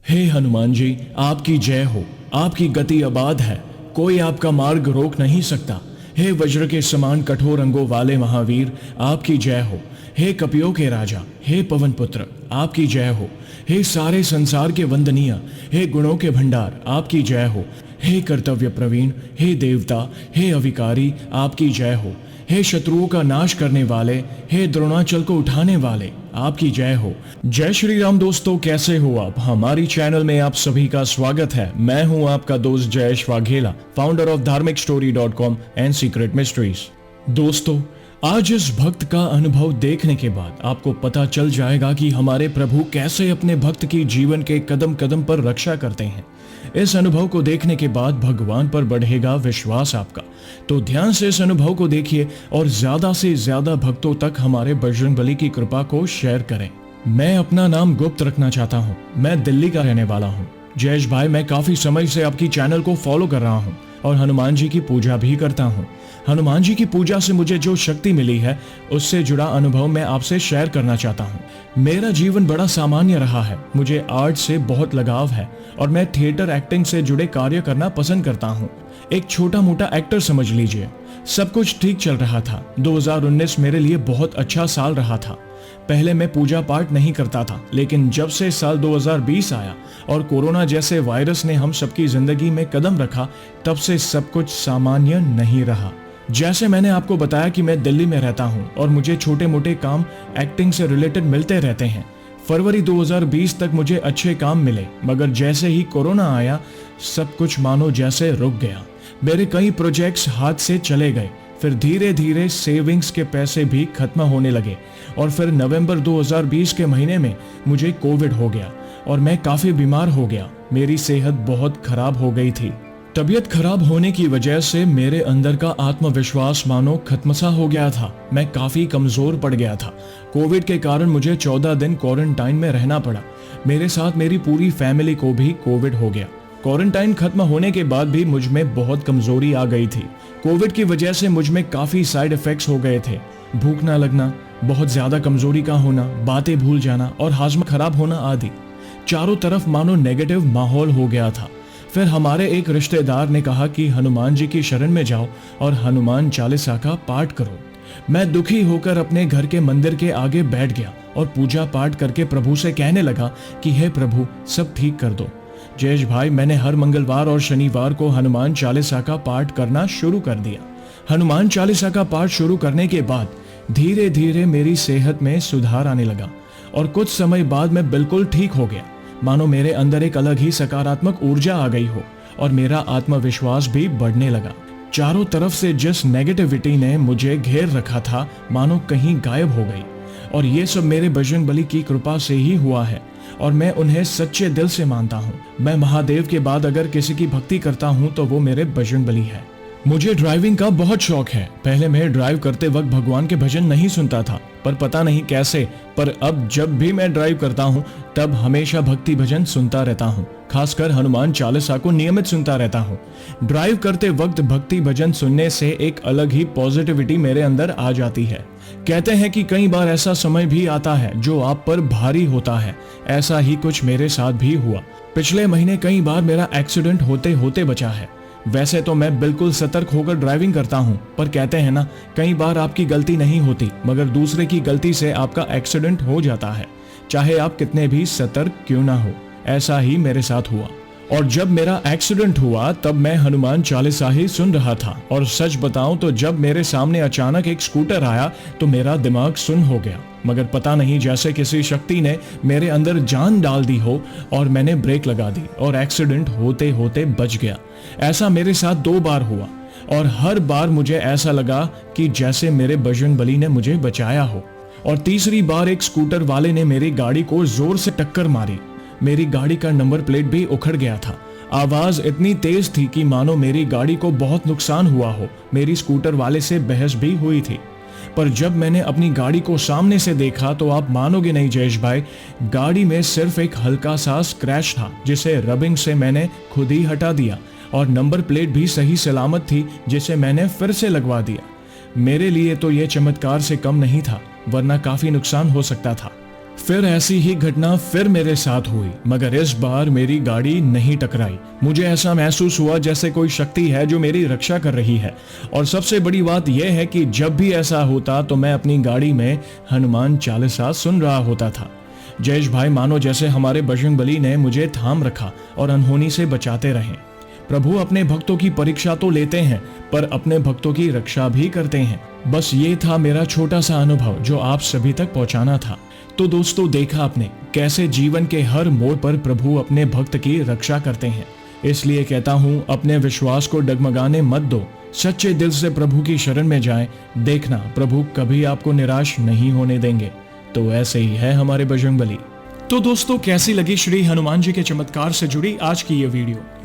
हे हनुमान जी, आपकी जय हो। आपकी गति अबाध है, कोई आपका मार्ग रोक नहीं सकता। हे वज्र के समान कठोर अंगों वाले महावीर, आपकी जय हो। हे कपियों के राजा, हे पवन पुत्र, आपकी जय हो। हे सारे संसार के वंदनीय, हे गुणों के भंडार, आपकी जय हो। हे कर्तव्य प्रवीण, हे देवता, हे अविकारी, आपकी जय हो। हे शत्रुओं का नाश करने वाले, हे द्रोणाचल को उठाने वाले, आपकी जय हो। जय श्री राम। दोस्तों, कैसे हो आप? हमारी चैनल में आप सभी का स्वागत है। मैं हूं आपका दोस्त Jayesh Vaghela, founder of Dharmik story dot com and secret mysteries. दोस्तों, आज इस भक्त का अनुभव देखने के बाद आपको पता चल जाएगा कि हमारे प्रभु कैसे अपने भक्त की जीवन के कदम कदम पर रक्षा करते हैं। इस अनुभव को देखने के बाद भगवान पर बढ़ेगा विश्वास आपका। तो ध्यान से इस अनुभव को देखिए और ज्यादा से ज्यादा भक्तों तक हमारे बजरंगबली की कृपा को शेयर करें। मैं अपना नाम गुप्त रखना चाहता हूँ। मैं दिल्ली का रहने वाला हूँ। जयेश भाई, मैं काफी समय से आपकी चैनल को फॉलो कर रहा हूँ और हनुमान जी की पूजा भी करता हूँ। हनुमान जी की पूजा से मुझे जो शक्ति मिली है, उससे जुड़ा अनुभव मैं आपसे शेयर करना चाहता हूँ। मेरा जीवन बड़ा सामान्य रहा है। मुझे आर्ट से बहुत लगाव है और मैं थिएटर एक्टिंग से जुड़े कार्य करना पसंद करता हूँ। एक छोटा मोटा एक्टर समझ लीजिए। सब कुछ ठीक चल रहा था। 2019 मेरे लिए बहुत अच्छा साल रहा था। पहले मैं पूजा पाठ नहीं करता था, लेकिन जब से साल 2020 आया और कोरोना जैसे वायरस ने हम सबकी जिंदगी में कदम रखा, तब से सब कुछ सामान्य नहीं रहा। जैसे मैंने आपको बताया कि मैं दिल्ली में रहता हूं और मुझे छोटे मोटे काम एक्टिंग से रिलेटेड मिलते रहते हैं। फरवरी 2020 तक मुझे अच्छे काम मिले, मगर जैसे ही कोरोना आया, सब कुछ मानो जैसे रुक गया। मेरे कई प्रोजेक्ट्स हाथ से चले गए। फिर धीरे धीरे सेविंग्स के पैसे भी खत्म होने लगे और फिर नवंबर 2020 के महीने में मुझे कोविड हो गया और मैं काफी बीमार हो गया। मेरी सेहत बहुत खराब हो गई थी। तबीयत खराब होने की वजह से मेरे अंदर का आत्मविश्वास मानो खत्म सा हो गया था। मैं काफी कमजोर पड़ गया था। कोविड के कारण मुझे 14 दिन क्वारंटाइन में रहना पड़ा। मेरे साथ मेरी पूरी फैमिली को भी कोविड हो गया। क्वारंटाइन खत्म होने के बाद भी मुझ में बहुत कमजोरी आ गई थी। कोविड की वजह से मुझ में काफी साइड इफेक्ट्स हो गए थे। भूख ना लगना, बहुत ज्यादा कमजोरी का होना, बातें भूल जाना और हाजमा खराब होना आदि। चारों तरफ मानो नेगेटिव माहौल हो गया था। फिर हमारे एक रिश्तेदार ने कहा कि हनुमान जी की शरण में जाओ और हनुमान चालीसा का पाठ करो। मैं दुखी होकर अपने घर के मंदिर के आगे बैठ गया और पूजा पाठ करके प्रभु से कहने लगा कि हे प्रभु, सब ठीक कर दो। जयेश भाई, मैंने हर मंगलवार और शनिवार को हनुमान चालीसा का पाठ करना शुरू कर दिया। हनुमान चालीसा का पाठ शुरू करने के बाद धीरे धीरे मेरी सेहत में सुधार आने लगा और कुछ समय बाद मैं बिल्कुल ठीक हो गया। मानो मेरे अंदर एक अलग ही सकारात्मक ऊर्जा आ गई हो और मेरा आत्मविश्वास भी बढ़ने लगा। चारों तरफ से जिस नेगेटिविटी ने मुझे घेर रखा था, मानो कहीं गायब हो गई। और ये सब मेरे बजरंगबली की कृपा से ही हुआ है और मैं उन्हें सच्चे दिल से मानता हूँ। मैं महादेव के बाद अगर किसी की भक्ति करता हूँ तो वो मेरे बजरंगबली है। मुझे ड्राइविंग का बहुत शौक है। पहले मैं ड्राइव करते वक्त भगवान के भजन नहीं सुनता था, पर पता नहीं कैसे, पर अब जब भी मैं ड्राइव करता हूँ तब हमेशा भक्ति भजन सुनता रहता हूँ। खासकर हनुमान चालीसा को नियमित सुनता रहता हूँ। ड्राइव करते वक्त भक्ति भजन सुनने से एक अलग ही पॉजिटिविटी मेरे अंदर आ जाती है। कहते हैं कि कई बार ऐसा समय भी आता है जो आप पर भारी होता है। ऐसा ही कुछ मेरे साथ भी हुआ। पिछले महीने कई बार मेरा एक्सीडेंट होते होते बचा है। वैसे तो मैं बिल्कुल सतर्क होकर ड्राइविंग करता हूँ, पर कहते हैं ना, कई बार आपकी गलती नहीं होती मगर दूसरे की गलती से आपका एक्सीडेंट हो जाता है, चाहे आप कितने भी सतर्क क्यों ना हो। ऐसा ही मेरे साथ हुआ और जब मेरा एक्सीडेंट हुआ तब मैं हनुमान चालीसा ही सुन रहा था। और सच बताऊं तो जब मेरे सामने अचानक एक स्कूटर आया तो मेरा दिमाग सुन्न हो गया, मगर पता नहीं जैसे किसी शक्ति ने मेरे अंदर जान डाल दी हो और मैंने ब्रेक लगा दी और एक्सीडेंट होते होते बच गया। ऐसा मेरे साथ 2 बार हुआ और हर बार मुझे ऐसा लगा कि जैसे मेरे बजरंगबली ने मुझे बचाया हो। और तीसरी बार एक स्कूटर वाले ने मेरी गाड़ी को जोर से टक्कर मारी। मेरी गाड़ी का नंबर प्लेट भी उखड़ गया था। आवाज इतनी तेज थी कि मानो मेरी गाड़ी को बहुत नुकसान हुआ हो। मेरी स्कूटर वाले से बहस भी हुई थी, पर जब मैंने अपनी गाड़ी को सामने से देखा तो आप मानोगे नहीं जयेश भाई, गाड़ी में सिर्फ एक हल्का सा स्क्रैच था जिसे रबिंग से मैंने खुद ही हटा दिया और नंबर प्लेट भी सही सलामत थी जिसे मैंने फिर से लगवा दिया। मेरे लिए तो यह चमत्कार से कम नहीं था, वरना काफी नुकसान हो सकता था। फिर ऐसी ही घटना फिर मेरे साथ हुई, मगर इस बार मेरी गाड़ी नहीं टकराई। मुझे ऐसा महसूस हुआ जैसे कोई शक्ति है जो मेरी रक्षा कर रही है। और सबसे बड़ी बात यह है कि जब भी ऐसा होता तो मैं अपनी गाड़ी में हनुमान चालीसा सुन रहा होता था। जयेश भाई, मानो जैसे हमारे बजरंगबली ने मुझे थाम रखा और अनहोनी से बचाते रहे। प्रभु अपने भक्तों की परीक्षा तो लेते हैं, पर अपने भक्तों की रक्षा भी करते हैं। बस ये था मेरा छोटा सा अनुभव जो आप सभी तक पहुंचाना था। तो दोस्तों, देखा आपने कैसे जीवन के हर मोड़ पर प्रभु अपने भक्त की रक्षा करते हैं। इसलिए कहता हूं, अपने विश्वास को डगमगाने मत दो, सच्चे दिल से प्रभु की शरण में जाएं। देखना, प्रभु कभी आपको निराश नहीं होने देंगे। तो ऐसे ही है हमारे बजरंगबली। तो दोस्तों, कैसी लगी श्री हनुमान जी के चमत्कार से जुड़ी आज की ये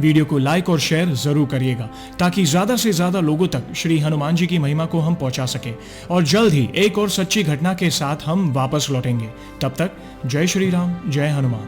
वीडियो को लाइक और शेयर जरूर करिएगा, ताकि ज्यादा से ज्यादा लोगों तक श्री हनुमान जी की महिमा को हम पहुंचा सके। और जल्द ही एक और सच्ची घटना के साथ हम वापस लौटेंगे। तब तक जय श्री राम, जय हनुमान।